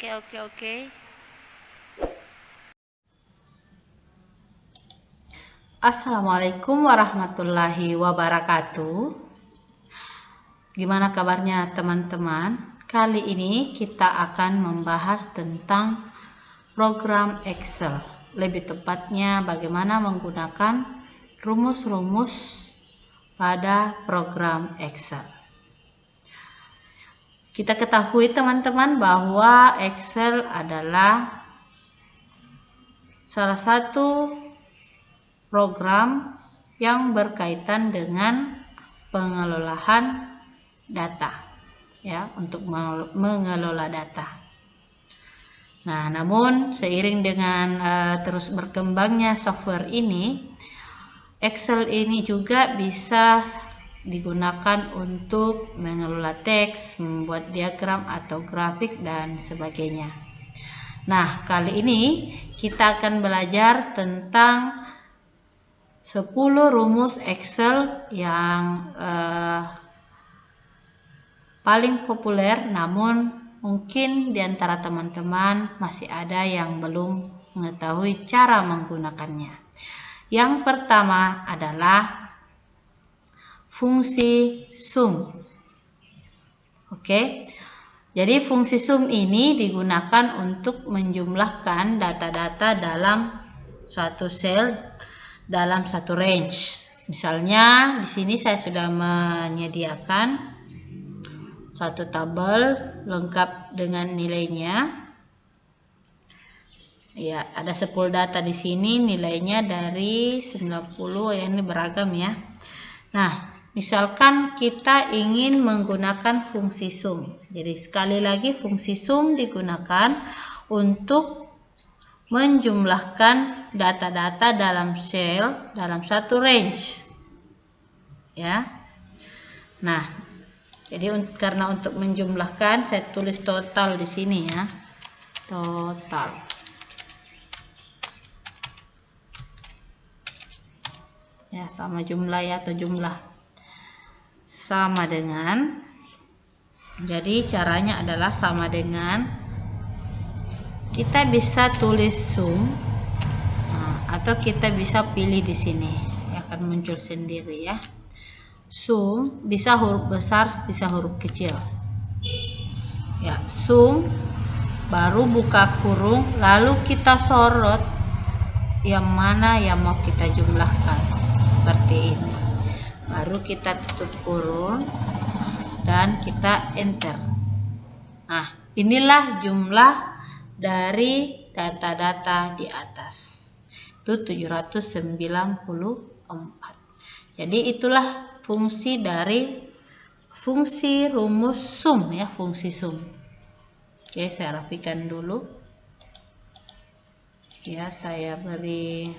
Oke. Assalamualaikum warahmatullahi wabarakatuh. Gimana kabarnya teman-teman? Kali ini kita akan membahas tentang program Excel. Lebih tepatnya bagaimana menggunakan rumus-rumus pada program Excel. Kita ketahui teman-teman bahwa Excel adalah salah satu program yang berkaitan dengan pengelolaan data, ya, untuk mengelola data. Nah, namun seiring dengan terus berkembangnya software ini, Excel ini juga bisa digunakan untuk mengelola teks, membuat diagram atau grafik dan sebagainya. Nah, kali ini kita akan belajar tentang 10 rumus Excel yang paling populer, namun mungkin di antara teman-teman masih ada yang belum mengetahui cara menggunakannya. Yang pertama adalah fungsi sum. Oke. Jadi fungsi sum ini digunakan untuk menjumlahkan data-data dalam suatu sel dalam satu range. Misalnya di sini saya sudah menyediakan satu tabel lengkap dengan nilainya. Ya, ada 10 data di sini, nilainya dari 90, ya, ini beragam ya. Nah, misalkan kita ingin menggunakan fungsi sum. Jadi sekali lagi fungsi sum digunakan untuk menjumlahkan data-data dalam sel dalam satu range. Ya. Nah, jadi karena untuk menjumlahkan saya tulis total di sini ya. Total. Ya, sama jumlah ya, atau jumlah. Sama dengan, jadi caranya adalah sama dengan, kita bisa tulis sum, atau kita bisa pilih di sini, akan muncul sendiri ya. Sum bisa huruf besar, bisa huruf kecil. Ya, sum, baru buka kurung, lalu kita sorot yang mana yang mau kita jumlahkan, seperti ini. Baru kita tutup kurung dan kita enter. Nah, inilah jumlah dari data-data di atas. Itu 794. Jadi itulah fungsi dari fungsi rumus sum ya, fungsi sum. Oke, saya rapikan dulu. Ya, saya beri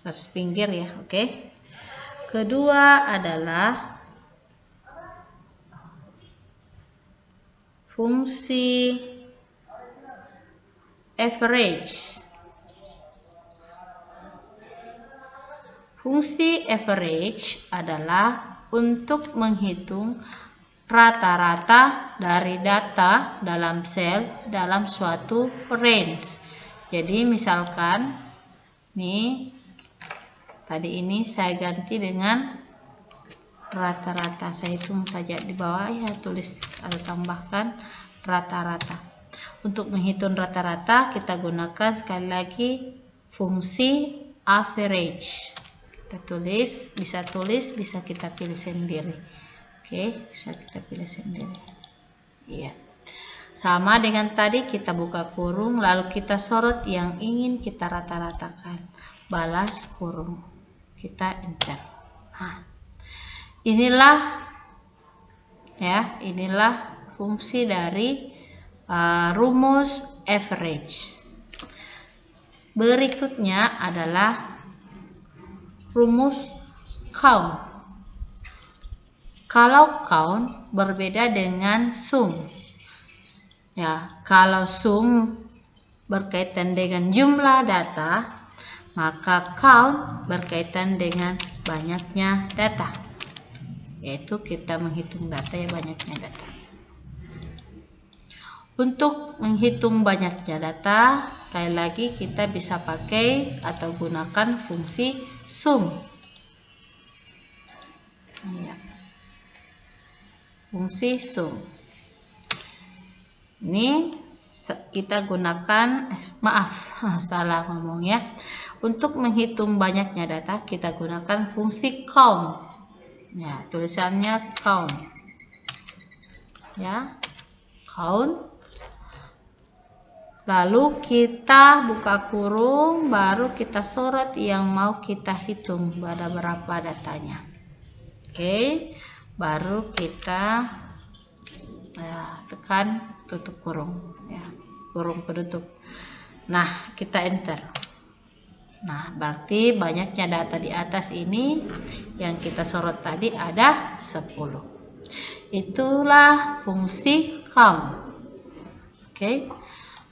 garis pinggir ya. Oke. Kedua adalah fungsi average. Fungsi average adalah untuk menghitung rata-rata dari data dalam sel dalam suatu range. Jadi misalkan nih, tadi ini saya ganti dengan rata-rata, saya hitung saja di bawah ya, tulis atau tambahkan rata-rata. Untuk menghitung rata-rata kita gunakan sekali lagi fungsi average. Kita tulis, bisa kita pilih sendiri. Oke, bisa kita pilih sendiri. Iya. Sama dengan tadi, kita buka kurung lalu kita sorot yang ingin kita rata-ratakan. Balas kurung. Kita enter. Nah, inilah fungsi dari rumus average. Berikutnya adalah rumus count. Kalau count berbeda dengan sum. Ya, kalau sum berkaitan dengan jumlah data, maka count berkaitan dengan banyaknya data. Yaitu kita menghitung data ya, banyaknya data. Untuk menghitung banyaknya data, sekali lagi kita bisa pakai atau gunakan fungsi sum. Ya. Fungsi sum. Ini kita gunakan, salah ngomong ya. Untuk menghitung banyaknya data, kita gunakan fungsi count. Ya, tulisannya count. Ya, count. Lalu kita buka kurung, baru kita sorot yang mau kita hitung pada berapa datanya. Oke, baru kita tekan tutup kurung, ya, kurung penutup. Nah, kita enter. Nah, berarti banyaknya data di atas ini yang kita sorot tadi ada 10. Itulah fungsi count. Oke.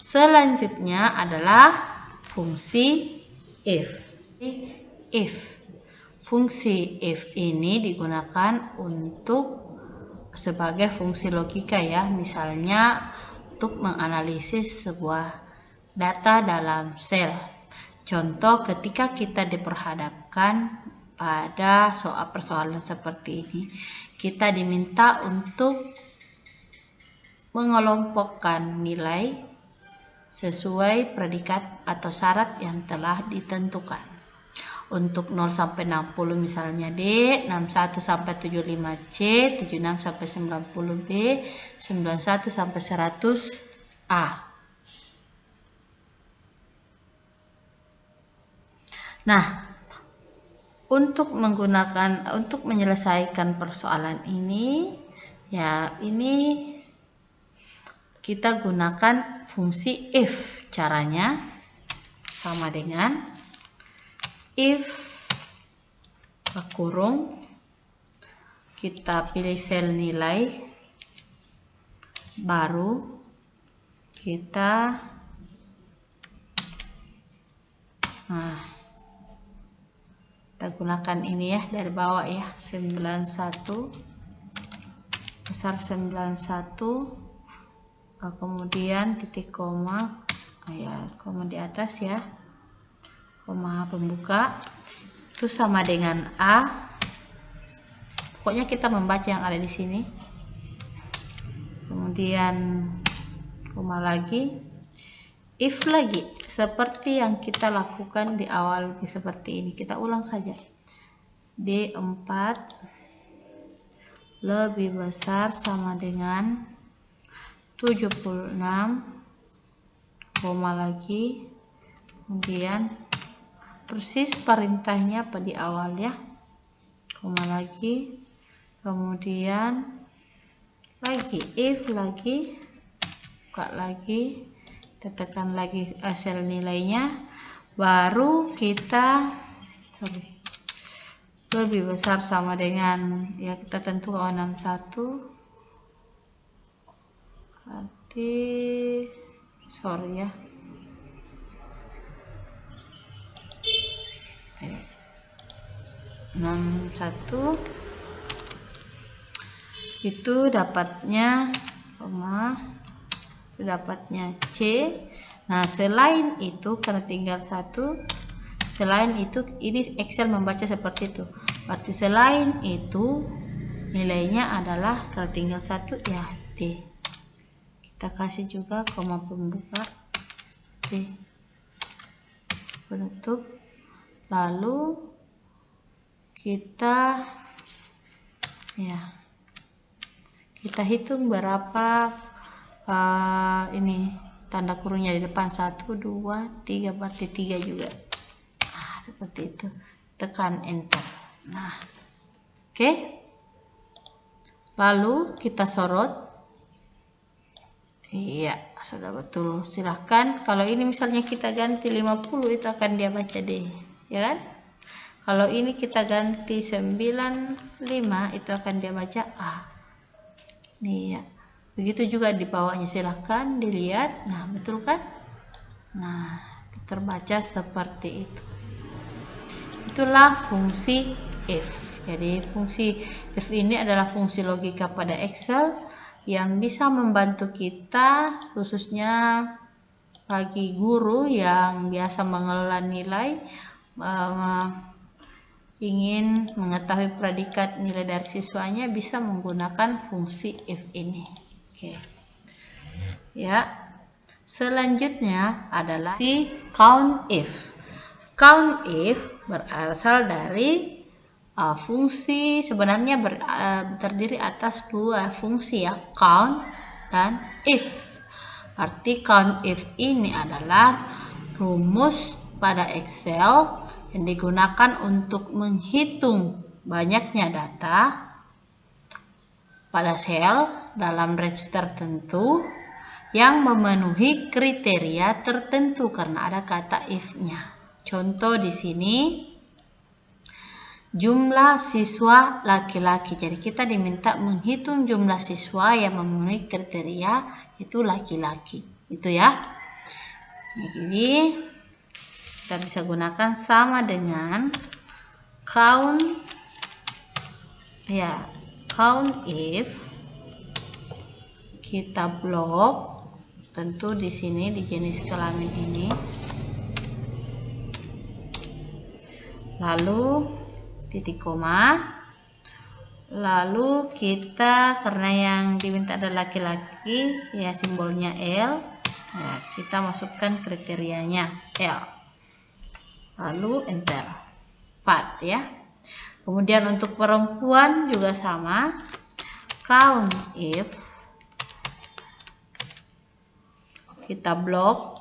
Selanjutnya adalah fungsi if. Fungsi if ini digunakan untuk sebagai fungsi logika ya, misalnya untuk menganalisis sebuah data dalam sel. Contoh, ketika kita diperhadapkan pada persoalan seperti ini, kita diminta untuk mengelompokkan nilai sesuai predikat atau syarat yang telah ditentukan. Untuk 0 sampai 60 misalnya D, 61 sampai 75 C, 76 sampai 90 B, 91 sampai 100 A. Nah, untuk menyelesaikan persoalan ini, ya ini kita gunakan fungsi if. Caranya sama dengan if kurung, kita pilih sel nilai, baru kita gunakan ini ya, dari bawah ya, 91 besar 91, kemudian titik koma, ya koma di atas ya, koma pembuka, itu sama dengan A. Pokoknya kita membaca yang ada di sini, kemudian koma lagi, if lagi, seperti yang kita lakukan di awal seperti ini. Kita ulang saja. D4 lebih besar sama dengan 76, koma lagi, kemudian persis perintahnya pada di awal ya, koma lagi, kemudian lagi if lagi, buka lagi, kita tekan lagi sel nilainya, baru kita lebih besar sama dengan, ya kita tentukan 61, berarti sorry ya, 61 itu dapatnya itu dapatnya C. Nah, selain itu karena tinggal 1, selain itu ini Excel membaca seperti itu, berarti selain itu nilainya adalah kalau tinggal 1 ya D. Kita kasih juga koma pembuka D, penutup, lalu kita hitung berapa ini tanda kurungnya di depan, 1, 2, 3, berarti 3 juga. Nah, seperti itu, tekan enter. Nah, oke. Lalu kita sorot. Iya, sudah betul. Silahkan, kalau ini misalnya kita ganti 50, itu akan dia baca D, ya kan? Kalau ini kita ganti 95, itu akan dia baca A. Nih ya. Begitu juga di bawahnya, silahkan dilihat. Nah, betul kan? Nah, terbaca seperti itu. Itulah fungsi if. Jadi fungsi if ini adalah fungsi logika pada Excel yang bisa membantu kita, khususnya bagi guru yang biasa mengelola nilai, ingin mengetahui predikat nilai dari siswanya, bisa menggunakan fungsi if ini. Oke. Ya. Selanjutnya adalah si count if. Count if berasal dari fungsi, sebenarnya terdiri atas dua fungsi ya, count dan if. Arti count if ini adalah rumus pada Excel yang digunakan untuk menghitung banyaknya data pada sel dalam range tertentu yang memenuhi kriteria tertentu karena ada kata if-nya. Contoh di sini jumlah siswa laki-laki. Jadi kita diminta menghitung jumlah siswa yang memenuhi kriteria itu laki-laki. Itu ya. Jadi kita bisa gunakan sama dengan count ya, count if. Kita blok tentu di sini di jenis kelamin ini. Lalu titik koma, lalu kita karena yang diminta adalah laki-laki ya, simbolnya L ya, kita masukkan kriterianya L, lalu enter 4 ya. Kemudian untuk perempuan juga sama, count if, kita blok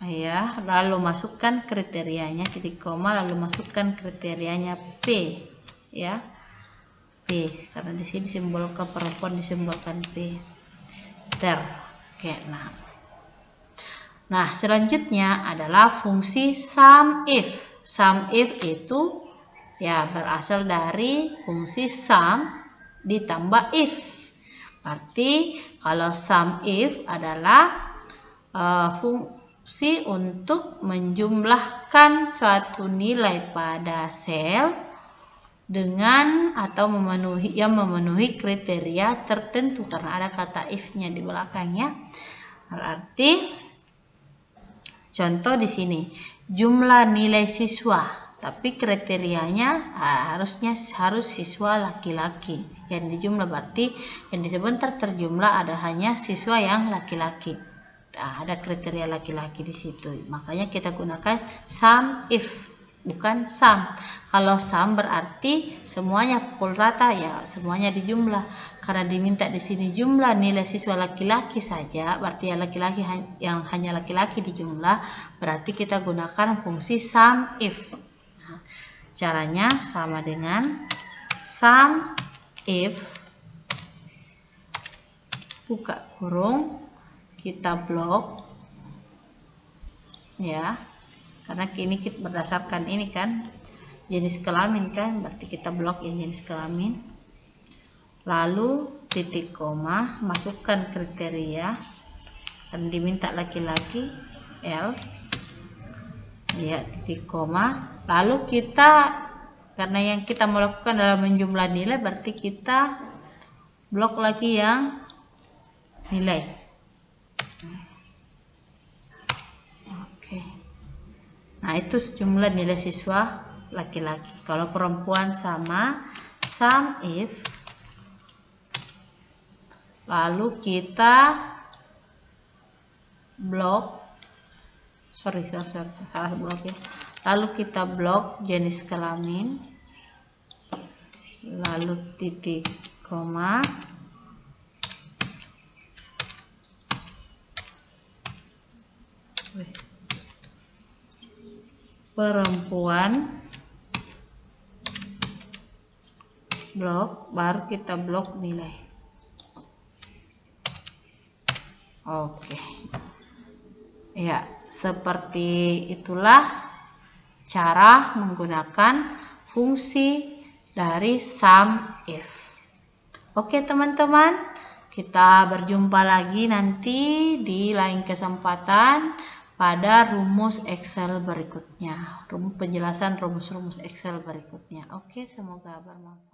ya, lalu masukkan kriterianya titik koma, lalu masukkan kriterianya P ya, P karena di sini disimbolkan perempuan, disimbolkan P. Enter. Oke, nah selanjutnya adalah fungsi sum if. Sum if itu ya berasal dari fungsi sum ditambah if. Berarti kalau sum if adalah fungsi untuk menjumlahkan suatu nilai pada sel dengan atau memenuhi kriteria tertentu karena ada kata if-nya di belakangnya. Berarti contoh di sini jumlah nilai siswa, tapi kriterianya harus siswa laki-laki yang dijumlah, berarti yang sebentar terjumlah ada hanya siswa yang laki-laki. Nah, ada kriteria laki-laki di situ. Makanya kita gunakan sum if, bukan sum. Kalau sum berarti semuanya pukul rata ya, semuanya dijumlah. Karena diminta di sini jumlah nilai siswa laki-laki saja, berarti yang hanya laki-laki dijumlah, berarti kita gunakan fungsi sum if. Nah, caranya sama dengan sum if, buka kurung, kita blok ya, karena ini kita berdasarkan ini kan jenis kelamin kan, berarti kita blok yang jenis kelamin, lalu titik koma, masukkan kriteria karena diminta laki-laki L ya, titik koma, lalu kita karena yang kita melakukan adalah menjumlah nilai, berarti kita blok lagi yang nilai. Oke. Nah, itu jumlah nilai siswa laki-laki. Kalau perempuan sama sum if, lalu kita blok, salah blok ya. Lalu kita blok jenis kelamin, lalu titik koma, perempuan, blok, baru kita blok nilai. Oke ya, seperti itulah cara menggunakan fungsi dari sum if. Oke teman-teman, kita berjumpa lagi nanti di lain kesempatan pada rumus Excel berikutnya, penjelasan rumus-rumus Excel berikutnya. Oke, semoga bermanfaat.